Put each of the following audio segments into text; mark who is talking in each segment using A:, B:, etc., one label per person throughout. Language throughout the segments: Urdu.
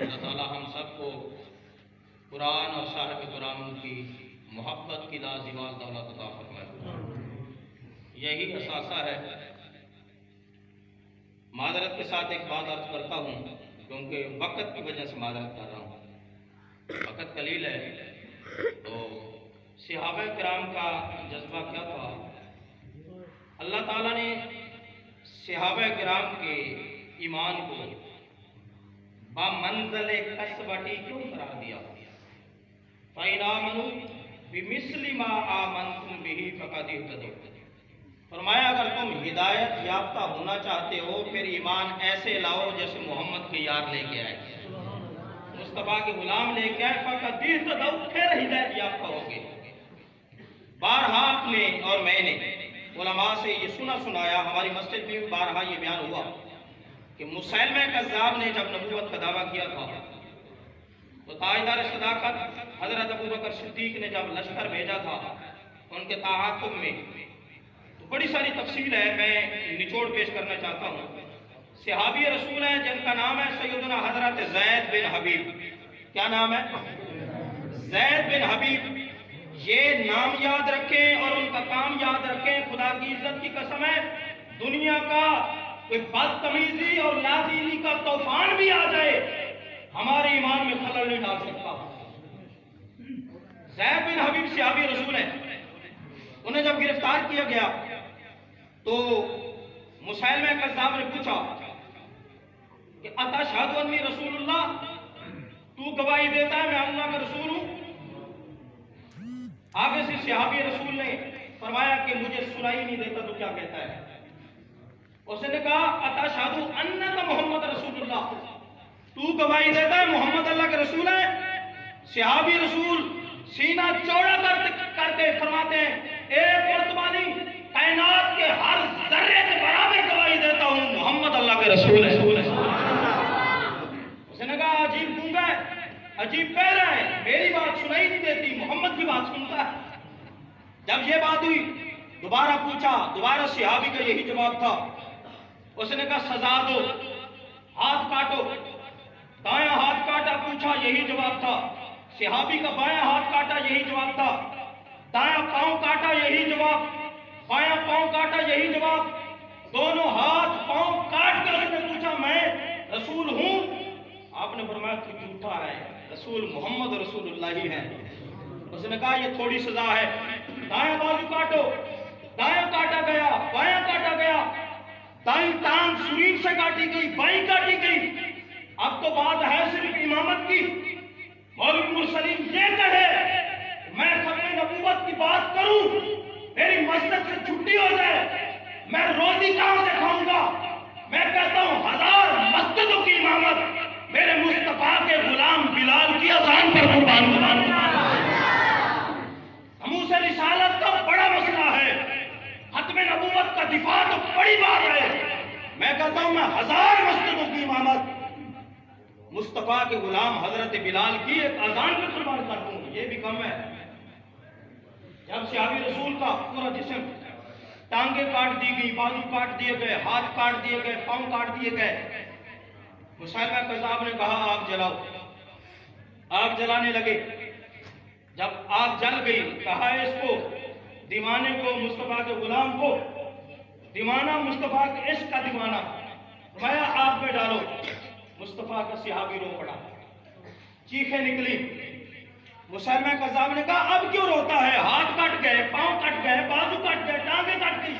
A: اللہ تعالیٰ ہم سب کو قرآن اور صاحب قرآن کی محبت کی لازوال دولت عطا فرمائے۔ یہی اثاثہ ہے۔ معذرت کے ساتھ ایک بات عرض کرتا ہوں کیونکہ وقت کی وجہ سے معذرت کر رہا ہوں، وقت قلیل ہے۔ تو صحابہ کرام کا جذبہ کیا تھا؟ اللہ تعالیٰ نے صحابہ کرام کے ایمان کو بمنزل کسبٹی کیوں قرار دیا؟ فَإِنْ آمَنُوا بِمِثْلِ مَا آمَنْتُمْ بِهِ فَقَدِ اهْتَدَوْا۔ فرمایا اگر تم ہدایت یافتہ ہونا چاہتے ہو پھر ایمان ایسے لاؤ جیسے محمد کے یار لے کے آئے، مصطفیٰ کے غلام لے کے آئے، فَقَدِ اهْتَدَوْا، پھر ہدایت یافتہ ہوگے۔ بارہا آپ نے اور میں نے علماء سے یہ سنایا، ہماری مسجد میں بھی بارہا یہ بیان ہوا کہ مسیلمہ کذاب نے جب نبوت کا دعویٰ کیا تھا تو تاجدار صداقت حضرت ابوبکر صدیق نے جب لشکر بھیجا تھا ان کے تعاقب میں، تو بڑی ساری تفصیل ہے، میں نچوڑ پیش کرنا چاہتا ہوں۔ صحابی رسول ہیں جن کا نام ہے سیدنا حضرت زید بن حبیب۔ کیا نام ہے؟ زید بن حبیب۔ یہ نام یاد رکھیں اور ان کا کام یاد رکھیں، خدا کی عزت کی قسم ہے دنیا کا کوئی بدتمیزی اور لادینی کا طوفان بھی آ جائے ہمارے ایمان میں خلل نہیں ڈال سکتا۔ زید بن حبیب صحابی رسول ہیں۔ انہیں جب گرفتار کیا گیا تو مسیلمہ کذاب نے پوچھا کہ اتشہد انی رسول اللہ، تو گواہی دیتا ہے میں اللہ کا رسول ہوں؟ آگے سے صحابی رسول نے فرمایا کہ مجھے سنائی نہیں دیتا تو کیا کہتا ہے؟ اس نے کہا اتشہد انک محمد رسول اللہ، تو گواہی دیتا ہے محمد اللہ کے رسول ہے؟ صحابی رسول سینہ چوڑا کر کے فرماتے ہیں اے قرطبانی، کائنات کے ہر ذرے کے برابر گواہی دیتا ہوں محمد اللہ کے رسول ہے۔ اس نے کہا عجیب گونگا ہے، عجیب بہرا ہے، میری بات سنائی نہیں دیتی، محمد کی بات سنتا ہے۔ جب یہ بات ہوئی دوبارہ پوچھا، دوبارہ صحابی کا یہی جواب تھا۔ اس نے کہا سزا دو، ہاتھ کاٹو، دایاں ہاتھ کاٹا، پوچھا یہی جواب تھا۔ صحابی کا بایاں ہاتھ کاٹا، یہی جواب تھا۔ دایاں پاؤں کاٹا، یہی جواب۔ بایاں پاؤں کاٹا، یہی جواب۔ دونوں ہاتھ پاؤں کاٹ کر اس نے پوچھا میں رسول ہوں؟ آپ نے فرمایا تو جھوٹا ہے، رسول محمد رسول اللہ ہی ہے۔ اس نے کہا یہ تھوڑی سزا ہے، دایاں بازو کاٹو، دایاں کاٹا گیا، بایاں کاٹا گیا، دائیں ٹانگ سرین سے کاٹی گئی، بائیں کاٹی گئی۔ اب تو بات ہے صرف امامت کی۔ مولوی مرسلین یہ کہے میں ختم نبوت کی بات کروں، میری مسجد سے چھٹی ہو جائے، میں روزی کہاں سے کھاؤں گا؟ میں کہتا ہوں 1000 مسجدوں کی امامت میرے مصطفیٰ کے غلام بلال کی اذان پر قربان۔ ناموس رسالت تو بڑا مسئلہ ہے، ختم نبوت کا دفاع تو بڑی بات ہے۔ میں کہتا ہوں میں 1000 مسجدوں کی امامت مصطفیٰ کے غلام حضرت بلال کی ایک اذان پہ قربان کر دوں، یہ بھی کم ہے۔ جب صحابی رسول کا پورا جسم، ٹانگیں کاٹ دی گئی، بازو کاٹ دیے گئے، ہاتھ کاٹ دیے گئے، پاؤں کاٹ دیے گئے، مسیلمہ کذاب نے کہا آگ جلاؤ۔ آگ جلانے لگے، جب آگ جل گئی کہا اس کو دیوانے کو، مصطفیٰ کے غلام کو، دیوانہ مصطفیٰ کے عشق کا دیوانہ، فرمایا آگ میں ڈالو۔ مصطفیٰ کا صحابی رو پڑا، چیخیں نکلی۔ مسیلمہ کذاب نے کہا اب کیوں روتا ہے؟ ہاتھ کٹ گئے، پاؤں کٹ گئے، بازو کٹ گئے، ٹانگیں کٹ گئی،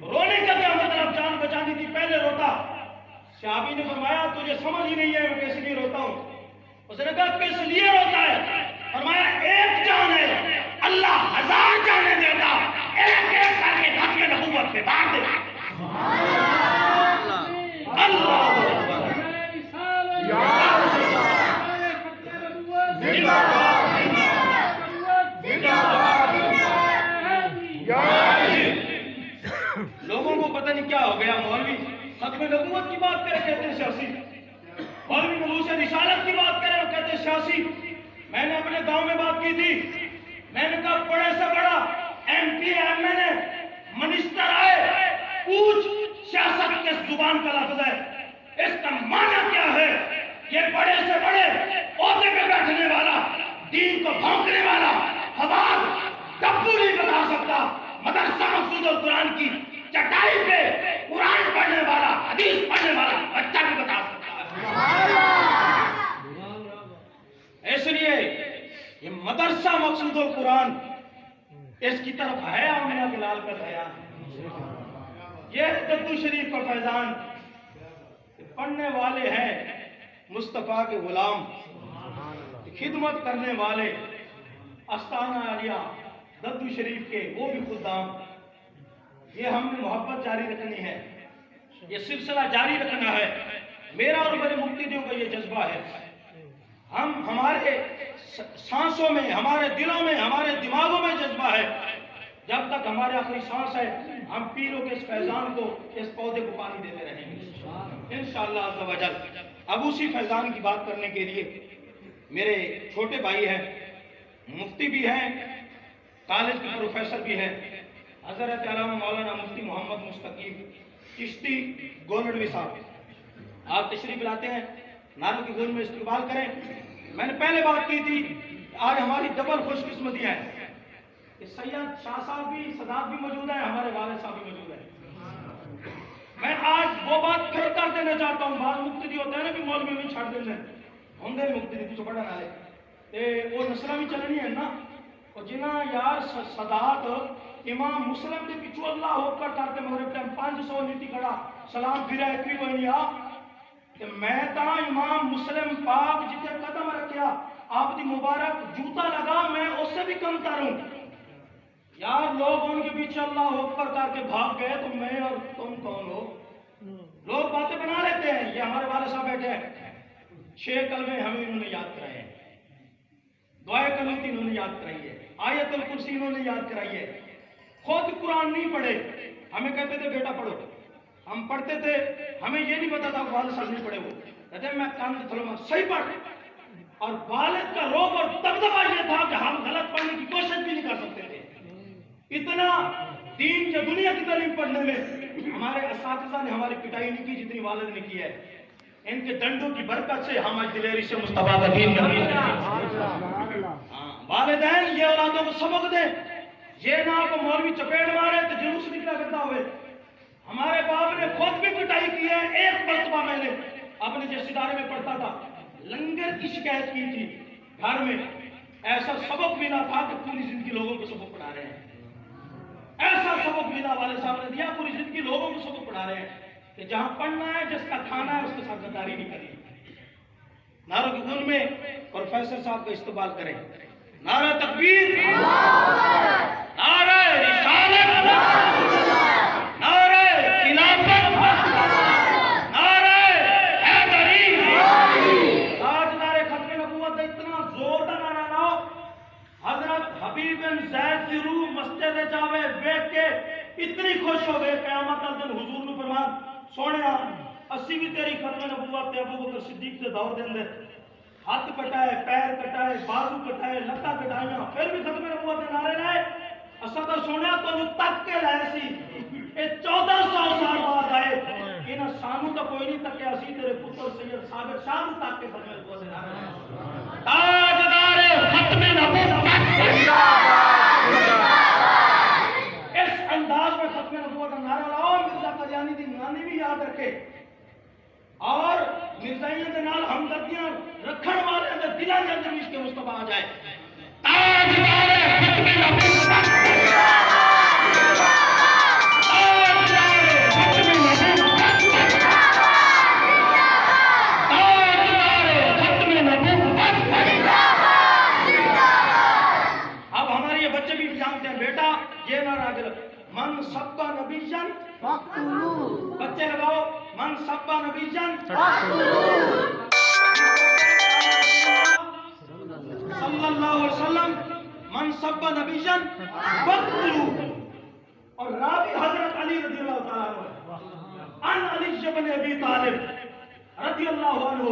A: رونے کا کیا مطلب؟ جان بچانی تھی پہلے روتا۔ صحابی نے فرمایا تجھے سمجھ ہی نہیں ہے میں کس لیے روتا ہوں۔ اس نے کہا کس لیے روتا ہے؟ فرمایا ایک جان ہے، اللہ 1000 جانیں دیتا، ایک ایک کر کے ختم نبوت پہ بار دے۔ اللہ لوگوں کو پتہ نہیں کیا ہو گیا، مولوی ختم نبوت کی بات کرے کہتے ہیں سیاسی، مولوی ناموس رسالت کی بات کرے وہ کہتے ہیں سیاسی۔ میں نے اپنے گاؤں میں بات کی تھی، میں نے کہا بڑے سے بڑا M P M L A minister آئے، پوچھ سیاست کس زبان کا لفظ ہے، اس کا معنی کیا ہے؟ یہ بڑے سے بڑے عہدے پہ بیٹھنے والا، دین کو بھونکنے والا حواد ڈبو نہیں بتا سکتا۔ مدرسہ مقصود القرآن کی چٹائی پہ قرآن پڑھنے والا، حدیث پڑھنے والا بچہ بھی بتا سکتا ہے۔ اس لیے یہ مدرسہ مقصود القرآن، اس کی طرف ہے آمنہ بلال کا بیان، یہ ددو شریف کا فیضان، پڑھنے والے ہیں مصطفیٰ کے غلام، خدمت کرنے والے آستانہ عالیہ ددو شریف کے وہ بھی خدام۔ یہ ہم نے محبت جاری رکھنی ہے، یہ سلسلہ جاری رکھنا ہے۔ میرا اور میرے مقتدیوں کا یہ جذبہ ہے۔ ہم ہمارے سانسوں میں، ہمارے دلوں میں، ہمارے دماغوں میں جذبہ ہے، جب تک ہمارے آخری سانس ہے ہم پیروں کے اس فیضان کو، اس پودے کو پانی دیتے رہیں گے انشاءاللہ عز و جل۔ اب اسی فیضان کی بات کرنے کے لیے میرے چھوٹے بھائی ہیں، مفتی بھی ہیں، کالج کے پروفیسر بھی ہیں، حضرت علامہ مولانا مفتی محمد مستقیم چشتی گولڑوی صاحب، آپ تشریف لاتے ہیں، نعروں کی گونج میں استقبال کریں۔ میں نے پہلے بات کی تھی، آج ہماری ڈبل خوش قسمتیاں ہیں کہ سید شاہ صاحب بھی، سادات بھی موجود ہیں، ہمارے والد صاحب بھی موجود ہیں۔ میں آج وہ بات پھر کر دینا چاہتا ہوں، بعض مقتدی ہوتے ہیں نا کہ مولوی میں چھڑ دینے ہوں گے مقتدی کچھ بڑا نہ لے تے وہ نسلہ بھی چلنی ہے نا، اور جنہ یار سادات امام مسلم کے پچھو اللہ ہو کر کرتے مغرب ٹائم 500 نیتی کھڑا سلام پھرا ایک بھی کوئی نہیں آ کہ میں تا امام مسلم پاک جتے قدم رکھیا آپ دی مبارک جوتا لگا، میں اس سے بھی کم تروں یار۔ لوگ ان کے پیچھے اللہ اکبر کر کے بھاگ گئے تو میں اور تم کون ہو؟ لوگ باتیں بنا لیتے ہیں۔ یہ ہمارے والد صاحب بیٹھے ہیں، 6 کلمے ہمیں انہوں نے یاد کرائے ہیں، دعائے قنوت انہوں نے یاد کرائی ہے، آیت الکرسی انہوں نے یاد کرائی ہے، خود قرآن نہیں پڑھے، ہمیں کہتے تھے بیٹا پڑھو، ہم پڑھتے تھے، ہمیں یہ نہیں پتا تھا والد صاحب نہیں پڑھے، وہ کہتے ہیں میں کام تھلوں صحیح پڑھ، اور والد کا روب اور دبدبہ یہ تھا کہ ہم غلط پڑھنے کی کوشش بھی نہیں کر سکتے تھے۔ اتنا دین یا دنیا کی تعلیم پڑھنے میں ہمارے اساتذہ نے ہماری پٹائی نہیں کی جتنی والد نے کی ہے۔ ان کے ڈنڈوں کی برکت سے ہم آج دلیری سے مصطفیٰ کا دین کرتے ہیں۔ والدین یہ اولادوں کو سبق دیں، یہ نہ کو مولوی چپیڑ مارے تو جلوس نکلا کرتا ہوئے۔ ہمارے باپ نے خود بھی پٹائی کی ہے۔ ایک مرتبہ میں نے اپنے جس ادارے میں پڑھتا تھا لنگر کی شکایت کی تھی، گھر میں ایسا سبق ملا تھا کہ پوری زندگی لوگوں کو سبق پڑھا رہے ہیں، ایسا سبق ملا والد صاحب نے دیا، پوری زندگی لوگوں کو سبق پڑھا رہے ہیں کہ جہاں پڑھنا ہے، جس کا کھانا ہے، اس کے ساتھ غداری نہیں کرنی۔ نعروں کی گونج میں پروفیسر صاحب کا استقبال کریں۔ نعرہ تکبیر، نعرہ رسالت، نعرہ خلافت، نعرہ حیدری، تاجدار ختم نبوت۔ اتنا زور دا نعرہ لاؤ، حضرت حبیب بن زید کی روح مسجد جاوے بیٹھ کے اتنی خوش ہو گئے، قیامت کا دن حضور نے فرمایا سونے 80 بھی تیری ختم نبوت تے ابو بکر صدیق سے دور دیں دے، ہاتھ کٹائے، پیر کٹائے، بازو کٹائے، لتاں کٹائیاں، پھر بھی ختم نبوت کے نعرے لائے۔ اساں تو سونے تو تک کے لائے سی، یہ 1400 سال بعد آئے، انہاں سانو تو کوئی نہیں تکیا سی، تیرے پتر سید ثابت شاہ نوں تک کے ختم نبوت کے نعرے لائے۔ تاجدار ختم نبوت، اس انداز میں ختم نبوت کا نعرہ لاؤ۔ مرزا قادیانی دی نانی بھی یاد رکھے، اور مرزائیوں کے نال ہمدردیاں رکھن والے اندر دلاں دے اندر عشق مصطفیٰ آ جائے۔ تاجدار ختم نبوت، اب ہمارے یہ بچے بھی جانتے ہیں بیٹا یہ نعرہ من سب نبیًا فاقتلوہ، بچے لگاؤ من سب نبیًا صلی اللہ علیہ وسلم، من سب نبیًا فاقتلوہ۔ اور راوی حضرت علی رضی اللہ تعالیٰ عنہ، ان علی بن ابی طالب رضی اللہ عنہ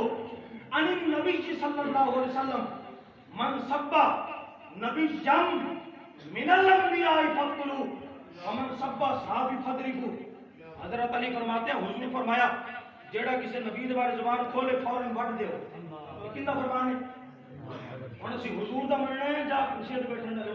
A: عن النبی صلی اللہ علیہ وسلم من سب نبیًا من الانبیاء فاقتلوہ ومن سب صحابی فاضربوہ۔ حضرت علی فرماتے ہیں حضور نے فرمایا جیڑا کسی نبی دے بارے زبان کھولے فوراً وڈ دیو، یہ کیندا فرمان ہے؟ ہن اسی حضور دا مننا ہے یا کرسی تے بیٹھن والے